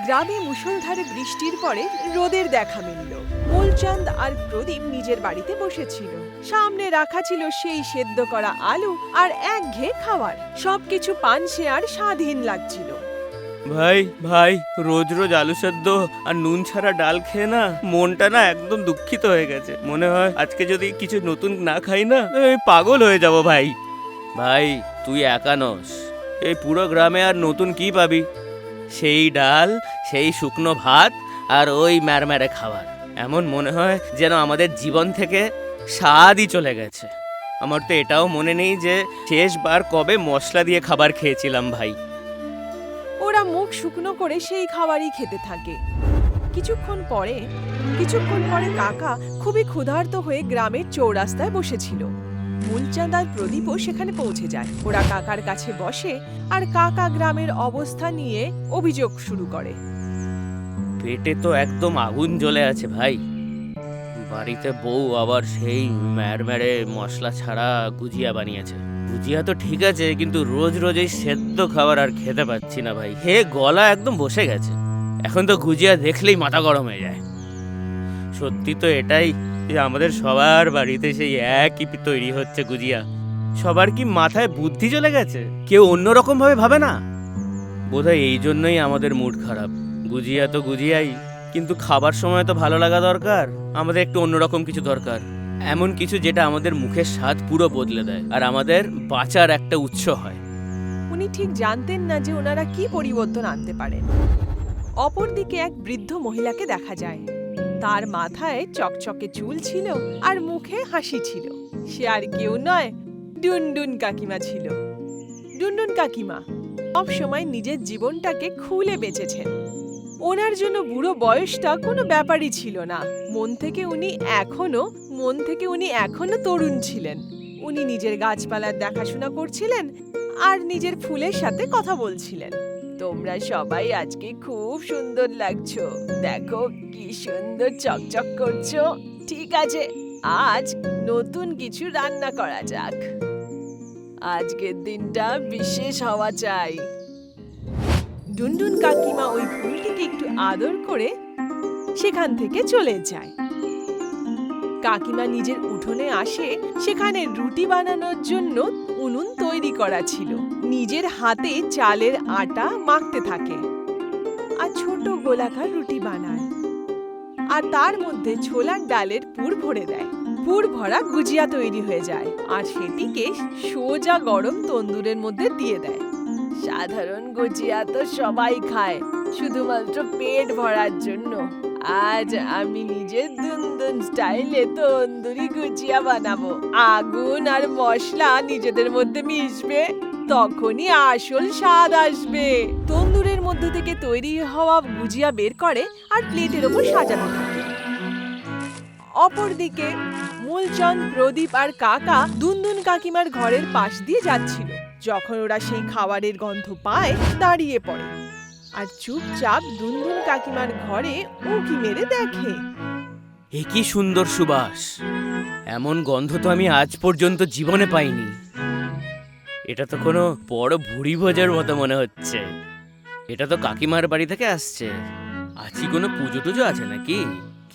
গ্রামে মুষলধারে বৃষ্টির পরে রোদের দেখা মিলল। মূলচাঁদ আর প্রদীপ নিজের বাড়িতে বসেছিল। সামনে রাখা ছিল সেই সেদ্ধ করা আলু আর একঘেয়ে খাবার। সবকিছু পানসে আর স্বাদহীন লাগছিল। ভাই ভাই, রোজ রোজ আলু সেদ্ধ আর নুন ছাড়া ডাল খেয়ে না মনটা না একদম দুঃখিত হয়ে গেছে। মনে হয় আজকে যদি কিছু নতুন না খাই না আমি পাগল হয়ে যাব। ভাই ভাই, তুই একা নস, এই পুরো গ্রামে আর নতুন কি পাবি? সেই ডাল, সেই শুকনো ভাত আর ওই ম্যারম্যারে খাবার। এমন মনে হয় যেন আমাদের জীবন থেকে স্বাদই চলে গেছে। আমার তো এটাও মনে নেই যে শেষবার কবে মশলা দিয়ে খাবার খেয়েছিলাম ভাই। ওরা মুখ শুকনো করে সেই খাবারই খেতে থাকে। কিছুক্ষণ পরে কাকা খুবই ক্ষুধার্ত হয়ে গ্রামের চৌরাস্তায় বসেছিল। মূলচাঁদ আর প্রদীপও সেখানে পৌঁছে যায়। ওরা কাকার কাছে বসে আর কাকা গ্রামের অবস্থা নিয়ে অভিযোগ শুরু করে। পেটে তো একদম আগুন জ্বলে আছে ভাই। বাড়িতে বউ আবার সেই ম্যারম্যারে মশলা ছাড়া গুজিয়া বানিয়েছে। গুজিয়া তো ঠিক আছে, কিন্তু রোজ রোজ এই সেদ্ধ খাবার আর খেতে পাচ্ছি না ভাই। হে, গলা একদম বসে গেছে। এখন তো গুজিয়া দেখলেই মাথা গরম হয়ে যায়। সত্যি তো এটাই যে আমাদের সবার বাড়িতে সেই একই তৈরি হচ্ছে গুজিয়া। সবার কি মাথায় বুদ্ধি চলে গেছে? কেউ অন্যরকম ভাবে ভাবে না? বোধহয় এই জন্যই আমাদের মুড খারাপ। গুজিয়া তো গুজিয়াই, কিন্তু খাবার সময় তো ভালো লাগা দরকার। আমাদের একটু অন্যরকম কিছু দরকার, এমন কিছু যেটা আমাদের মুখের স্বাদ পুরো বদলে দেয় আর আমাদের বাঁচার একটা উৎস হয়। উনি ঠিক জানতেন না যে ওনারা কি পরিবর্তন আনতে পারেন। অপরদিকে এক বৃদ্ধ মহিলাকে দেখা যায়। তার মাথায় চকচকে চুল ছিল আর মুখে হাসি ছিল। সে আর কেউ নয়, ডুনডুন কাকিমা ছিল। ডুনডুন কাকিমা সব সময় নিজের জীবনটাকে খুলে বেঁচেছেন। ওনার জন্য বুড়ো বয়সটা কোনো ব্যাপারই ছিল না। মন থেকে উনি এখনো তরুণ ছিলেন। উনি নিজের গাছপালার দেখাশোনা করছিলেন আর নিজের ফুলের সাথে কথা বলছিলেন। তোমরা সবাই আজকে খুব সুন্দর লাগছো, দেখো কি সুন্দর চকচক করছো। ঠিক আছে, আজ নতুন কিছু রান্না করা যাক। আজকের দিনটা বিশেষ হওয়া চাই। ডুনডুন কাকিমা ওই ফুলটিকে একটু আদর করে সেখান থেকে চলে যায়। কাকিমা নিজের উঠোনে আসে। সেখানে রুটি বানানোর জন্য উনুন তৈরি করা ছিল। নিজের হাতে চালের আটা মাখতে থাকে আর ছোট গোলাকার রুটি বানায় আর তার মধ্যে ছোলার ডালের পুর ভরে দেয়। পুর ভরা গুজিয়া তৈরি হয়ে যায় আর সেটিকে সোজা গরম তন্দুরের মধ্যে দিয়ে দেয়। সাধারণ গুজিয়া তো সবাই খায় শুধুমাত্র পেট ভরার জন্য। আজ আমি নিজের দুনদুন স্টাইলে তন্দুরি গুজিয়া বানাবো। আগুন আর মশলা নিজেদের মধ্যে মিশবে, তখনই আসল স্বাদ আসবে। তন্দুরের মধ্যে থেকে তৈরি হওয়া গুজিয়া বের করে আর প্লেটের ওপর সাজানো থাকে। অপরদিকে মূলচন্দ, প্রদীপ আর কাকা দুনদুন কাকিমার ঘরের পাশ দিয়ে যাচ্ছিল। যখন ওরা সেই খাবারের গন্ধ পায়, দাঁড়িয়ে পড়ে আর চুপচাপ দুনদুন কাকিমার ঘরে উঁকি মেরে দেখে। এ কি সুন্দর সুবাস! এমন গন্ধ তো আমি আজ পর্যন্ত জীবনে পাইনি। এটা তো কোনো বড় ভুড়ি ভোজের মতো মনে হচ্ছে। এটা তো কাকিমার বাড়ি থেকে আসছে। আজ কি কোনো পুজো টুজো আছে নাকি?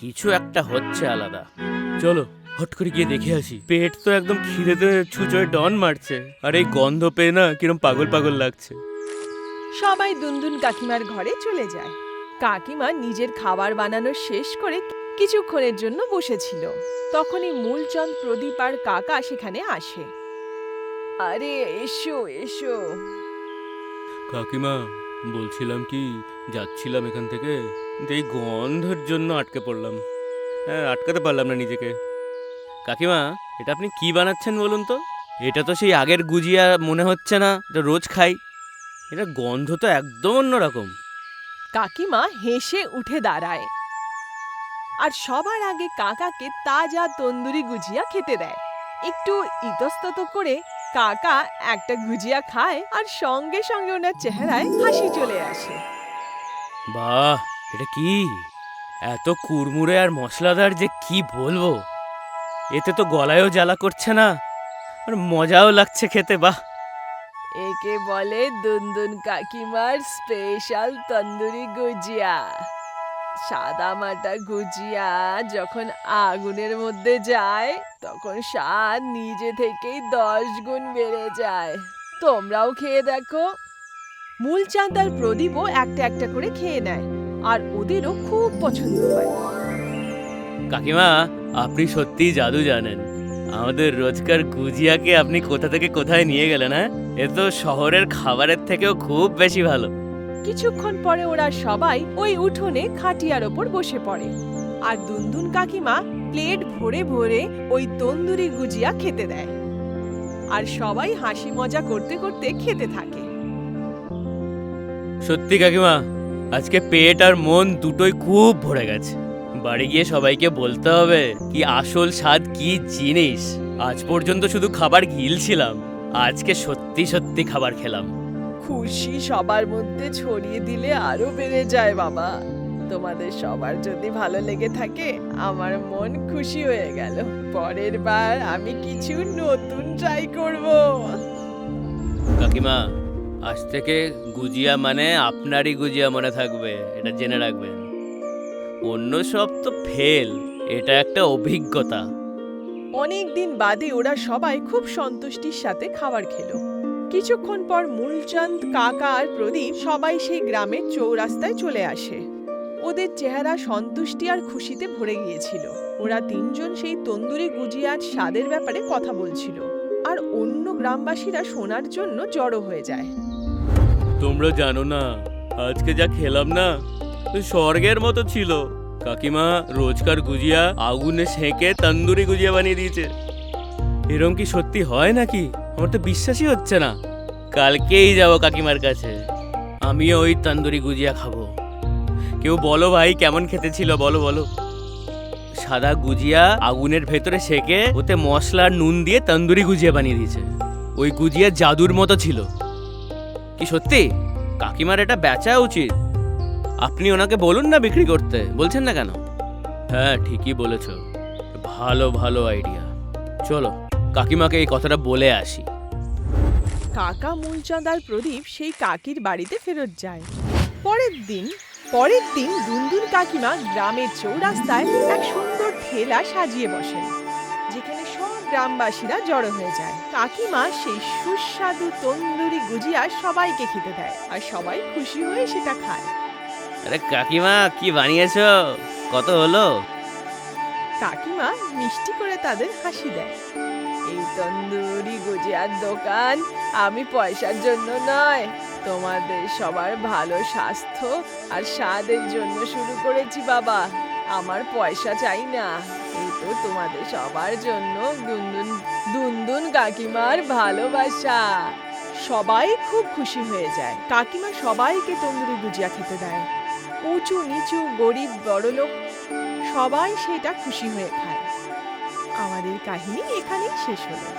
কিছু একটা হচ্ছে আলাদা। চলো হট করে গিয়ে দেখে আসি। পেট তো একদম খিদেতে ছুঁচোয় ডন মারছে, আর এই গন্ধ পেয়ে না কিরম পাগল পাগল লাগছে। সবাই দুনদুন কাকিমার ঘরে চলে যায়। কাকিমা নিজের খাবার বানানো শেষ করে কিছুক্ষণের জন্য বসেছিল। তখনই মূলচন্দ, প্রদীপ আর কাকা সেখানে আসে। আরে এসো এসো। কাকিমা, বলছিলাম কি, যাচ্ছিলাম এখান থেকে, এই গন্ধের জন্য আটকে পড়লাম। আটকাতে পারলাম না নিজেকে। কাকিমা, এটা আপনি কি বানাচ্ছেন বলুন তো? এটা তো সেই আগের গুজিয়া মনে হচ্ছে না, এটা রোজ খাই। এটা গন্ধ তো একদম অন্যরকম। কাকিমা হেসে উঠে দাঁড়ায় আর সবার আগে কাকাকে তাজা তন্দুরি গুজিয়া খেতে দেয়। একটু ইতস্তত করে কাকা একটা গুজিয়া খায় আর সঙ্গে সঙ্গে ওনার চেহারায় হাসি চলে আসে। বাহ, এটা কি এত কুড়মুড়ে আর মশলাদার যে কি বলবো! এতে তো গলায়ও জ্বালা করছে না আর মজাও লাগছে খেতে। বাহ, একে বলে দুনদুন কাকিমার স্পেশাল তন্দুরি গুজিয়া। সাদা মাটা গুজিয়া যখন আগুনের মধ্যে যায় তখন স্বাদ নিজে থেকেই 10 গুণ বেড়ে যায়। তোমরাও খেয়ে দেখো। মূলচাঁদ আর প্রদীপও একটা একটা করে খেয়ে নেয় আর ওদেরও খুব পছন্দ হয়। কাকিমা, আপনি সত্যিই জাদু জানেন। আমাদের রোজকার গুজিয়াকে আপনি কোথা থেকে কোথায় নিয়ে গেলেন, হ্যাঁ? এ তো শহরের খাবারের থেকেও খুব বেশি ভালো। কিছুক্ষণ পরে ওরা সবাই ওই উঠোনে খাটিয়ার ওপর বসে পড়ে আর দুনদুন কাকিমা প্লেট ভরে ভরে ওই তন্দুরি গুজিয়া খেতে দেয় আর সবাই হাসি মজা করতে করতে খেতে থাকে। সত্যি কাকিমা, আজকে পেট আর মন দুটোই খুব ভরে গেছে। বাড়ি গিয়ে সবাইকে বলতে হবে কি আসল স্বাদ কি জিনিস। আজ পর্যন্ত শুধু খাবার গিলছিলাম, আজকে সত্যি সত্যি খাবার খেলাম। খুশি সবার মধ্যে ছড়িয়ে দিলে আরো বেড়ে যায় বাবা। তোমাদের সবার যদি ভালো লেগে থাকে আমার মন খুশি হয়ে গেল। পরের বার আমি কিছু নতুন ট্রাই করব। কাকিমা, আজ থেকে গুজিয়া মানে আপনারই গুজিয়া মনে থাকবে, এটা জেনে রাখবেন। অন্য সব তো ফেল, এটা একটা অভিজ্ঞতা। অনেক দিন বাদে ওরা সবাই খুব সন্তুষ্টির সাথে খাবার খেলো। কিছুক্ষণ পর মূলচাঁদ, কাকা আর প্রদীপ সবাই সেই গ্রামের চৌরাস্তায় চলে আসে। ওদের চেহারা সন্তুষ্টি আর খুশিতে ভরে গিয়েছিল। ওরা তিনজন সেই তন্দুরি গুজিয়ার স্বাদের ব্যাপারে কথা বলছিল আর অন্য গ্রামবাসীরা শোনার জন্য জড়ো হয়ে যায়। তোমরা জানো না, আজকে যা খেলাম না, স্বর্গের মতো ছিল। কাকিমা রোজকার গুজিয়া আগুনে সেঁকে তন্দুরি গুজিয়া বানিয়ে দিয়েছে। এরকম কি সত্যি হয় নাকি? আমার তো বিশ্বাসই হচ্ছে না। কালকেই যাব কাকিমার কাছে, আমিও ওই তন্দুরি গুজিয়া খাবো। কেউ বলো ভাই, কেমন খেতে ছিল বলো বলো। সাদা গুজিয়া আগুনের ভেতরে সেঁকে ওতে মশলা আর নুন দিয়ে তন্দুরি গুজিয়া বানিয়ে দিয়েছে। ওই গুজিয়া জাদুর মতো ছিল। কি সত্যি? কাকিমার এটা বেচা উচিত। আপনি ওনাকে বলুন না বিক্রি করতে, বলছেন না কেন? হ্যাঁ, ঠিকই বলেছ, ভালো ভালো আইডিয়া। চলো কাকিমাকে এই কথাটা বলে আসি। কাকা, মূলচাঁদ আর প্রদীপ সেই কাকির বাড়িতে ফেরত যায়। পরের দিন দুনদুন কাকিমা গ্রামের চৌরাস্তায় এক সুন্দর ঠেলা সাজিয়ে বসেন, যেখানে সব গ্রামবাসীরা জড়ো হয়ে যায়। কাকিমা সেই সুস্বাদু তন্দুরি গুজিয়া সবাইকে খেতে দেয় আর সবাই খুশি হয়ে সেটা খায়। আরে কাকিমা, কি বানিয়েছো? কত হলো? কাকিমা মিষ্টি করে তাদের হাসি দেয়। এই তন্দুরি গুজিয়ার দোকান আমি পয়সার জন্য নয়, তোমাদের সবার ভালো স্বাস্থ্য আর স্বাদের জন্য শুরু করেছি বাবা। আমার পয়সা চাই না। এই তো তোমাদের সবার জন্য দুনদুন কাকিমার ভালোবাসা। সবাই খুব খুশি হয়ে যায়। কাকিমা সবাইকে তন্দুরি গুজিয়া খেতে দেয়। উঁচু নিচু, গরিব বড়লোক সবাই সেটা খুশি হয়ে খায়। আমাদের কাহিনী এখানেই শেষ হলো।